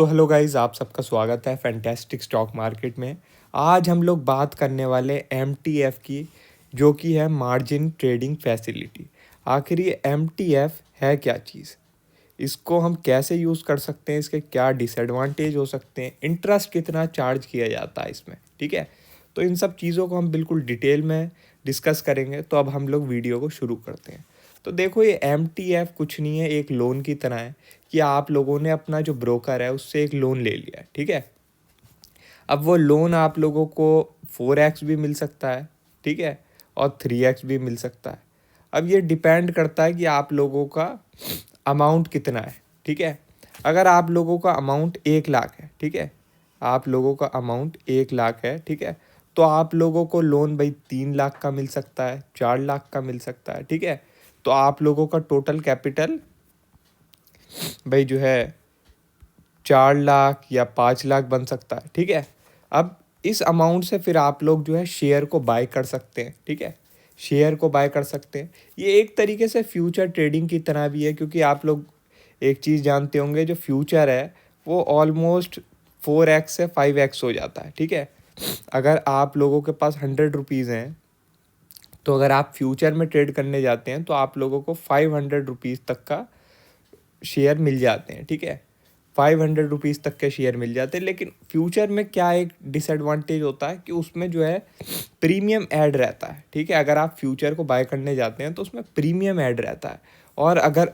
तो hello guys, आप सबका स्वागत है फैंटास्टिक स्टॉक मार्केट में। आज हम लोग बात करने वाले एमटीएफ की, जो कि है मार्जिन ट्रेडिंग फैसिलिटी। आखिर ये एमटीएफ है क्या चीज़, इसको हम कैसे यूज़ कर सकते हैं, इसके क्या डिसएडवांटेज हो सकते हैं, इंटरेस्ट कितना चार्ज किया जाता है इसमें, ठीक है। तो इन सब चीज़ों को हम बिल्कुल डिटेल में डिस्कस करेंगे। तो अब हम लोग वीडियो को शुरू करते हैं। तो देखो, ये एमटीएफ कुछ नहीं है, एक लोन की तरह है कि आप लोगों ने अपना जो ब्रोकर है उससे एक लोन ले लिया है, ठीक है। अब वो लोन आप लोगों को 4x भी मिल सकता है, ठीक है, और 3x भी मिल सकता है। अब ये डिपेंड करता है कि आप लोगों का अमाउंट कितना है, ठीक है। अगर आप लोगों का अमाउंट 1 लाख है, ठीक है, आप लोगों का अमाउंट 1 लाख है, ठीक है, तो आप लोगों को लोन भाई 3 लाख का मिल सकता है, 4 लाख का मिल सकता है, ठीक है। तो आप लोगों का टोटल कैपिटल भाई जो है 4 लाख या 5 लाख बन सकता है, ठीक है। अब इस अमाउंट से फिर आप लोग जो है शेयर को बाय कर सकते हैं, ठीक है, शेयर को बाय कर सकते हैं। ये एक तरीके से फ्यूचर ट्रेडिंग की तरह भी है, क्योंकि आप लोग एक चीज़ जानते होंगे, जो फ्यूचर है वो ऑलमोस्ट 4x से 5x हो जाता है, ठीक है। अगर आप लोगों के पास 100 रुपीज़ हैं, तो अगर आप फ्यूचर में ट्रेड करने जाते हैं तो आप लोगों को 500 रुपीज़ तक का शेयर मिल जाते हैं, ठीक है। 500 रुपीज़ तक के शेयर मिल जाते हैं। लेकिन फ्यूचर में क्या एक डिसएडवांटेज होता है कि उसमें जो है प्रीमियम ऐड रहता है, ठीक है। अगर आप फ्यूचर को बाय करने जाते हैं तो उसमें प्रीमियम ऐड रहता है, और अगर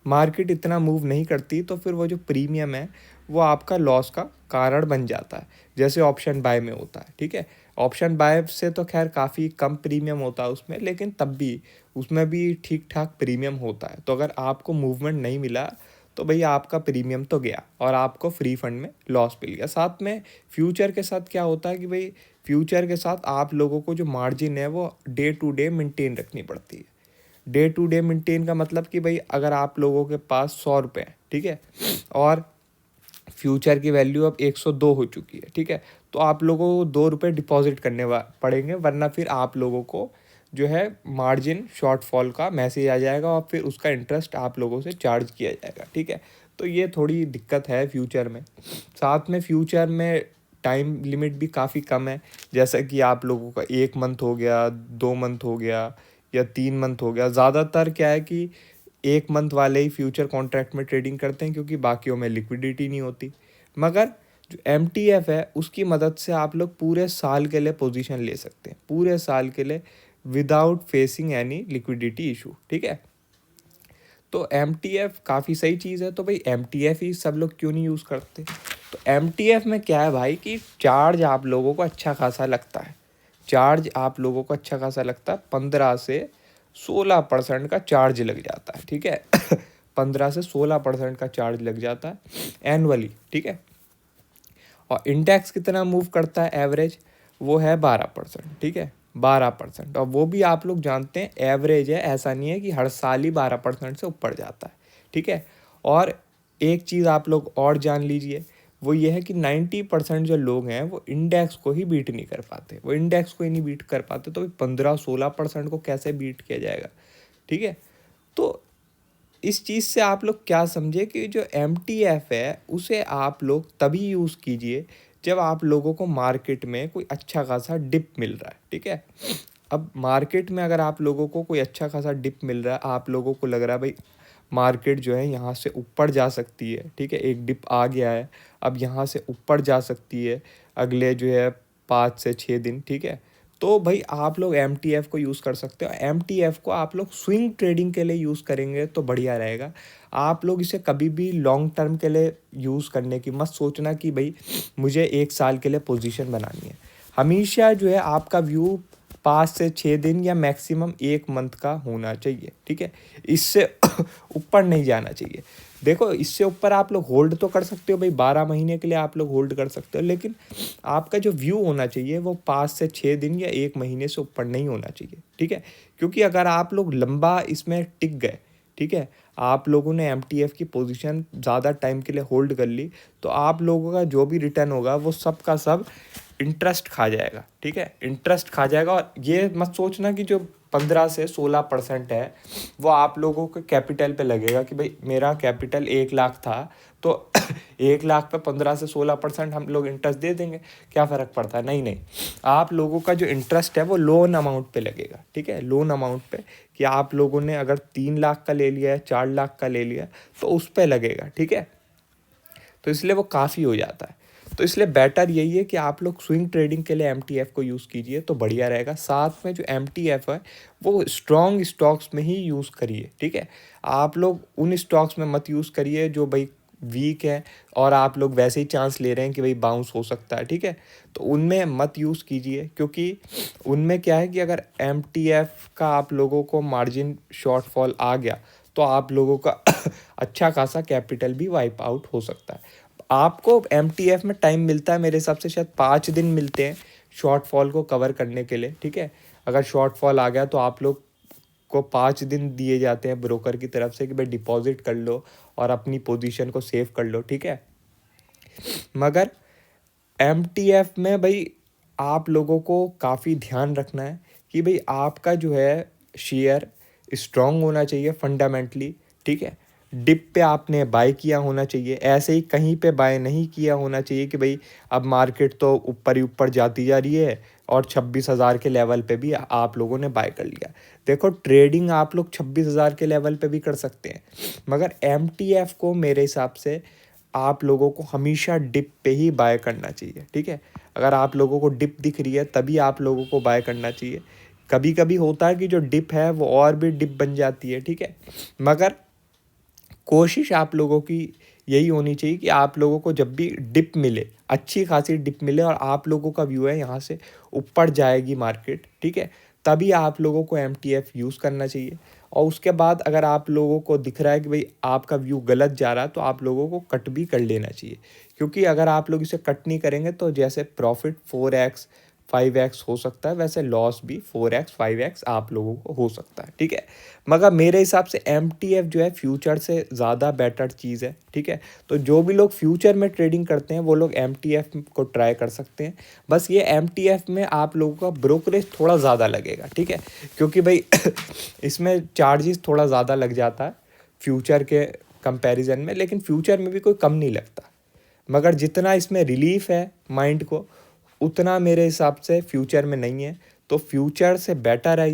मार्केट इतना मूव नहीं करती तो फिर वो जो प्रीमियम है वो आपका लॉस का कारण बन जाता है, जैसे ऑप्शन बाय में होता है, ठीक है। ऑप्शन बाय से तो खैर काफ़ी कम प्रीमियम होता है उसमें, लेकिन तब भी उसमें भी ठीक ठाक प्रीमियम होता है। तो अगर आपको मूवमेंट नहीं मिला तो भैया आपका प्रीमियम तो गया और आपको फ्री फंड में लॉस मिल गया। साथ में फ्यूचर के साथ क्या होता है कि भाई फ्यूचर के साथ आप लोगों को जो मार्जिन है वो डे टू डे मेंटेन रखनी पड़ती है। डे टू डे मेंटेन का मतलब कि भाई अगर आप लोगों के पास 100 रुपये हैं, ठीक है, और फ्यूचर की वैल्यू अब 102 हो चुकी है, ठीक है, तो आप लोगों को 2 रुपये डिपॉजिट करने पड़ेंगे, वरना फिर आप लोगों को जो है मार्जिन शॉर्टफॉल का मैसेज आ जाएगा और फिर उसका इंटरेस्ट आप लोगों से चार्ज किया जाएगा, ठीक है। तो ये थोड़ी दिक्कत है फ्यूचर में। साथ में फ्यूचर में टाइम लिमिट भी काफ़ी कम है, जैसा कि आप लोगों का 1 मंथ हो गया, 2 मंथ हो गया, या 3 मंथ हो गया। ज़्यादातर क्या है कि 1 मंथ वाले ही फ्यूचर कॉन्ट्रैक्ट में ट्रेडिंग करते हैं, क्योंकि बाकियों में लिक्विडिटी नहीं होती। मगर जो एमटीएफ है उसकी मदद से आप लोग पूरे साल के लिए पोजीशन ले सकते हैं, पूरे साल के लिए, without facing any liquidity issue, ठीक है। तो एमटीएफ काफ़ी सही चीज़ है। तो भाई एमटीएफ ही सब लोग क्यों नहीं यूज़ करते। तो एमटीएफ में क्या है भाई कि चार्ज आप लोगों को अच्छा खासा लगता है। चार्ज आप लोगों को अच्छा खासा लगता है, 15 से 16% का चार्ज लग जाता है, ठीक है। 15 से 16% का चार्ज लग जाता है एनुअली, ठीक है। और इंडेक्स कितना मूव करता है एवरेज, वो है 12%, ठीक है, 12%। और वो भी आप लोग जानते हैं एवरेज है, ऐसा नहीं है कि हर साल ही 12% से ऊपर जाता है, ठीक है। और एक चीज़ आप लोग और जान लीजिए, वो ये है कि 90% जो लोग हैं वो इंडेक्स को ही बीट नहीं कर पाते, वो इंडेक्स को ही नहीं बीट कर पाते। तो 15-16% को कैसे बीट किया जाएगा, ठीक है। तो इस चीज़ से आप लोग क्या समझे कि जो एमटीएफ है उसे आप लोग तभी यूज़ कीजिए जब आप लोगों को मार्केट में कोई अच्छा खासा डिप मिल रहा है, ठीक है। अब मार्केट में अगर आप लोगों को कोई अच्छा खासा डिप मिल रहा है, आप लोगों को लग रहा है भाई मार्केट जो है यहाँ से ऊपर जा सकती है, ठीक है, एक डिप आ गया है, अब यहाँ से ऊपर जा सकती है अगले जो है 5 से 6 दिन, ठीक है। तो भाई आप लोग एमटीएफ को यूज़ कर सकते हो। एमटीएफ को आप लोग स्विंग ट्रेडिंग के लिए यूज़ करेंगे तो बढ़िया रहेगा। आप लोग इसे कभी भी लॉन्ग टर्म के लिए यूज़ करने की मत सोचना कि भाई मुझे 1 साल के लिए पोजीशन बनानी है। हमेशा जो है आपका व्यू 5 से 6 दिन या मैक्सिमम 1 मंथ का होना चाहिए, ठीक है। इससे ऊपर नहीं जाना चाहिए। देखो, इससे ऊपर आप लोग होल्ड तो कर सकते हो भाई, 12 महीने के लिए आप लोग होल्ड कर सकते हो, लेकिन आपका जो व्यू होना चाहिए वो 5 से 6 दिन या 1 महीने से ऊपर नहीं होना चाहिए, ठीक है। क्योंकि अगर आप लोग लंबा इसमें टिक गए, ठीक है, आप लोगों ने एमटीएफ की पोजीशन ज़्यादा टाइम के लिए होल्ड कर ली, तो आप लोगों का जो भी रिटर्न होगा वो सब का सब इंटरेस्ट खा जाएगा, ठीक है, इंटरेस्ट खा जाएगा। और ये मत सोचना कि जो 15 से 16% है वो आप लोगों के कैपिटल पे लगेगा कि भाई मेरा कैपिटल 1 लाख था तो 1 लाख पे 15 से 16% हम लोग इंटरेस्ट दे देंगे, क्या फ़र्क पड़ता है। नहीं नहीं, आप लोगों का जो इंटरेस्ट है वो लोन अमाउंट पे लगेगा, ठीक है, लोन अमाउंट पे, कि आप लोगों ने अगर 3 लाख का ले लिया है, 4 लाख का ले लिया तो उस पर लगेगा, ठीक है। तो इसलिए वो काफ़ी हो जाता है। तो इसलिए बेटर यही है कि आप लोग स्विंग ट्रेडिंग के लिए एमटीएफ को यूज़ कीजिए तो बढ़िया रहेगा। साथ में जो एमटीएफ है वो स्ट्रॉन्ग स्टॉक्स में ही यूज़ करिए, ठीक है। आप लोग उन स्टॉक्स में मत यूज़ करिए जो भाई वीक है और आप लोग वैसे ही चांस ले रहे हैं कि भाई बाउंस हो सकता है, ठीक है। तो उनमें मत यूज़ कीजिए, क्योंकि उनमें क्या है कि अगर एमटीएफ का आप लोगों को मार्जिन शॉर्टफॉल आ गया तो आप लोगों का अच्छा खासा कैपिटल भी वाइप आउट हो सकता है। आपको एमटीएफ में टाइम मिलता है, मेरे हिसाब से शायद 5 दिन मिलते हैं शॉर्टफॉल को कवर करने के लिए, ठीक है। अगर शॉर्टफॉल आ गया तो आप लोग को 5 दिन दिए जाते हैं ब्रोकर की तरफ से कि भाई डिपॉजिट कर लो और अपनी पोजीशन को सेव कर लो, ठीक है। मगर एमटीएफ में भाई आप लोगों को काफ़ी ध्यान रखना है कि भाई आपका जो है शेयर स्ट्रांग होना चाहिए फंडामेंटली, ठीक है। डिप पे आपने बाय किया होना चाहिए, ऐसे ही कहीं पे बाय नहीं किया होना चाहिए कि भाई अब मार्केट तो ऊपर ही ऊपर जाती जा रही है और 26,000 के लेवल पे भी आप लोगों ने बाय कर लिया। देखो ट्रेडिंग आप लोग 26,000 के लेवल पे भी कर सकते हैं, मगर एमटीएफ को मेरे हिसाब से आप लोगों को हमेशा डिप पे ही बाय करना चाहिए, ठीक है। अगर आप लोगों को डिप दिख रही है तभी आप लोगों को बाय करना चाहिए। कभी कभी होता है कि जो डिप है वो और भी डिप बन जाती है, ठीक है। मगर कोशिश आप लोगों की यही होनी चाहिए कि आप लोगों को जब भी डिप मिले, अच्छी खासी डिप मिले और आप लोगों का व्यू है यहाँ से ऊपर जाएगी मार्केट, ठीक है, तभी आप लोगों को एमटीएफ यूज़ करना चाहिए। और उसके बाद अगर आप लोगों को दिख रहा है कि भाई आपका व्यू गलत जा रहा है तो आप लोगों को कट भी कर लेना चाहिए, क्योंकि अगर आप लोग इसे कट नहीं करेंगे तो जैसे प्रॉफिट 4x 5x हो सकता है, वैसे लॉस भी 4x 5x आप लोगों को हो सकता है, ठीक है। मगर मेरे हिसाब से एमटीएफ जो है फ्यूचर से ज़्यादा बेटर चीज़ है, ठीक है। तो जो भी लोग फ्यूचर में ट्रेडिंग करते हैं वो लोग एमटीएफ को ट्राई कर सकते हैं। बस ये एमटीएफ में आप लोगों का ब्रोकरेज थोड़ा ज़्यादा लगेगा, ठीक है, क्योंकि भाई इसमें चार्जेस थोड़ा ज़्यादा लग जाता है फ्यूचर के कंपैरिजन में, लेकिन फ्यूचर में भी कोई कम नहीं लगता। मगर जितना इसमें रिलीफ है माइंड को उतना मेरे हिसाब से फ्यूचर में नहीं है। तो फ्यूचर से बेटर है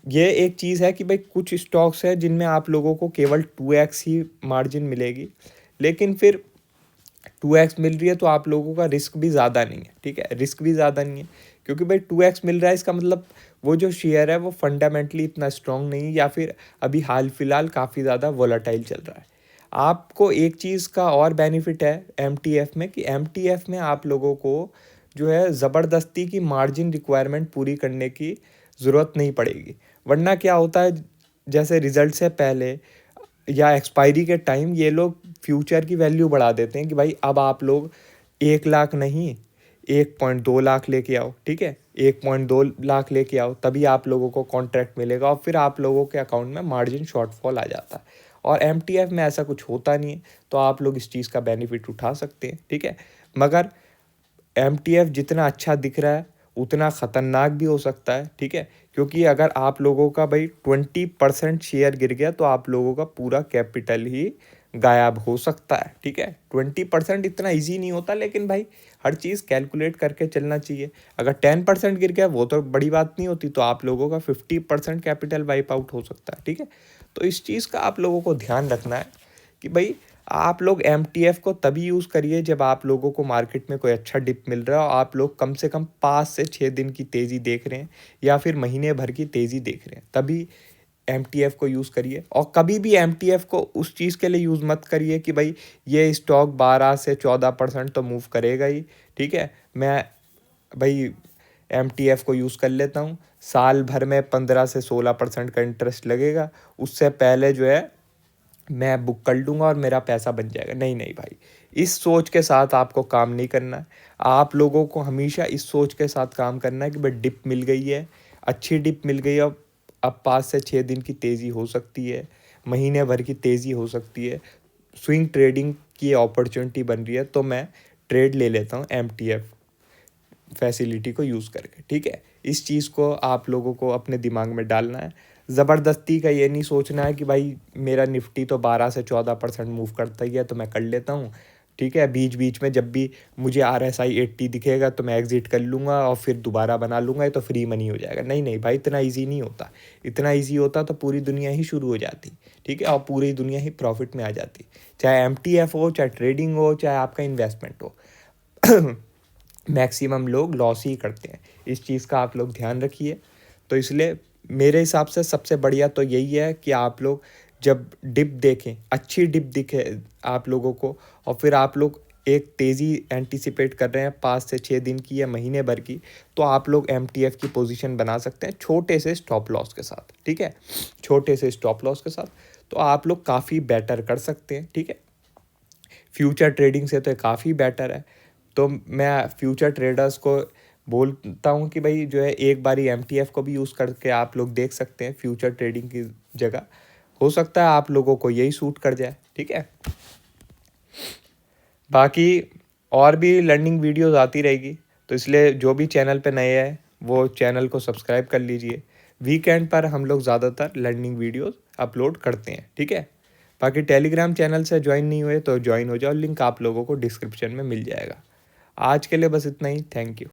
ये एक चीज़ है कि भाई कुछ स्टॉक्स है जिनमें आप लोगों को केवल 2x ही मार्जिन मिलेगी, लेकिन फिर 2x मिल रही है तो आप लोगों का रिस्क भी ज़्यादा नहीं है, ठीक है, रिस्क भी ज़्यादा नहीं है, क्योंकि भाई 2x मिल रहा है इसका मतलब वो जो शेयर है वो फंडामेंटली इतना स्ट्रॉन्ग नहीं है या फिर अभी हाल फिलहाल काफ़ी ज़्यादा वोलेटाइल चल रहा है। आपको एक चीज़ का और बेनिफिट है एमटीएफ में कि एमटीएफ में आप लोगों को जो है ज़बरदस्ती की मार्जिन रिक्वायरमेंट पूरी करने की ज़रूरत नहीं पड़ेगी। वरना क्या होता है, जैसे रिजल्ट से पहले या एक्सपायरी के टाइम ये लोग फ्यूचर की वैल्यू बढ़ा देते हैं कि भाई अब आप लोग 1 लाख नहीं 1.2 लाख लेके आओ, ठीक है, 1.2 लाख लेके आओ तभी आप लोगों को कॉन्ट्रैक्ट मिलेगा और फिर आप लोगों के अकाउंट में मार्जिन शॉर्टफॉल आ जाता है। और एमटीएफ में ऐसा कुछ होता नहीं है, तो आप लोग इस चीज़ का बेनिफिट उठा सकते हैं, ठीक है। मगर एमटीएफ जितना अच्छा दिख रहा है उतना ख़तरनाक भी हो सकता है, ठीक है, क्योंकि अगर आप लोगों का भाई 20% शेयर गिर गया तो आप लोगों का पूरा कैपिटल ही गायब हो सकता है, ठीक है। 20% इतना इजी नहीं होता, लेकिन भाई हर चीज़ कैलकुलेट करके चलना चाहिए। अगर 10% गिर गया वो तो बड़ी बात नहीं होती, तो आप लोगों का 50% कैपिटल वाइप आउट हो सकता है, ठीक है। तो इस चीज़ का आप लोगों को ध्यान रखना है कि भाई आप लोग एमटीएफ को तभी यूज़ करिए जब आप लोगों को मार्केट में कोई अच्छा डिप मिल रहा है और आप लोग कम से कम 5 से 6 दिन की तेज़ी देख रहे हैं या फिर महीने भर की तेज़ी देख रहे हैं, तभी एमटीएफ को यूज़ करिए। और कभी भी एमटीएफ को उस चीज़ के लिए यूज़ मत करिए कि भाई ये स्टॉक 12 से 14% तो मूव करेगा ही, ठीक है, मैं भाई एमटीएफ को यूज़ कर लेता हूँ, साल भर में 15 से 16% का इंटरेस्ट लगेगा, उससे पहले जो है मैं बुक कर लूँगा और मेरा पैसा बन जाएगा। नहीं नहीं भाई, इस सोच के साथ आपको काम नहीं करना है। आप लोगों को हमेशा इस सोच के साथ काम करना है कि भाई डिप मिल गई है, अच्छी डिप मिल गई है, अब 5 से 6 दिन की तेज़ी हो सकती है, महीने भर की तेज़ी हो सकती है, स्विंग ट्रेडिंग की अपॉर्चुनिटी बन रही है, तो मैं ट्रेड ले लेता हूँ एमटीएफ फैसिलिटी को यूज़ करके, ठीक है। इस चीज़ को आप लोगों को अपने दिमाग में डालना है। ज़बरदस्ती का ये नहीं सोचना है कि भाई मेरा निफ्टी तो 12 से 14% मूव करता ही है तो मैं कर लेता हूँ, ठीक है। बीच बीच में जब भी मुझे RSI 80 दिखेगा तो मैं एग्ज़िट कर लूँगा और फिर दोबारा बना लूँगा, ये तो फ्री मनी हो जाएगा। नहीं नहीं भाई, इतना ईजी नहीं होता। इतना ईजी होता तो पूरी दुनिया ही शुरू हो जाती, ठीक है, और पूरी दुनिया ही प्रॉफिट में आ जाती। चाहे MTF हो, चाहे ट्रेडिंग हो, चाहे आपका इन्वेस्टमेंट हो, मैक्सिमम लोग लॉस ही करते हैं। इस चीज़ का आप लोग ध्यान रखिए। तो इसलिए मेरे हिसाब से सबसे बढ़िया तो यही है कि आप लोग जब डिप देखें, अच्छी डिप दिखे आप लोगों को, और फिर आप लोग एक तेज़ी एंटिसिपेट कर रहे हैं 5 से 6 दिन की या महीने भर की, तो आप लोग MTF की पोजीशन बना सकते हैं छोटे से स्टॉप लॉस के साथ, ठीक है। छोटे से स्टॉप लॉस के साथ तो आप लोग काफ़ी बेटर कर सकते हैं, ठीक है। फ्यूचर ट्रेडिंग से तो काफ़ी बेटर है। तो मैं फ्यूचर ट्रेडर्स को बोलता हूँ कि भाई जो है एक बारी MTF को भी यूज़ करके आप लोग देख सकते हैं फ्यूचर ट्रेडिंग की जगह। हो सकता है आप लोगों को यही सूट कर जाए, ठीक है। बाकी और भी लर्निंग वीडियोस आती रहेगी, तो इसलिए जो भी चैनल पे नए हैं वो चैनल को सब्सक्राइब कर लीजिए। वीकेंड पर हम लोग ज़्यादातर लर्निंग वीडियोस अपलोड करते हैं, ठीक है। बाकी टेलीग्राम चैनल से ज्वाइन नहीं हुए तो ज्वाइन हो जाओ, लिंक आप लोगों को डिस्क्रिप्शन में मिल जाएगा। आज के लिए बस इतना ही, थैंक यू।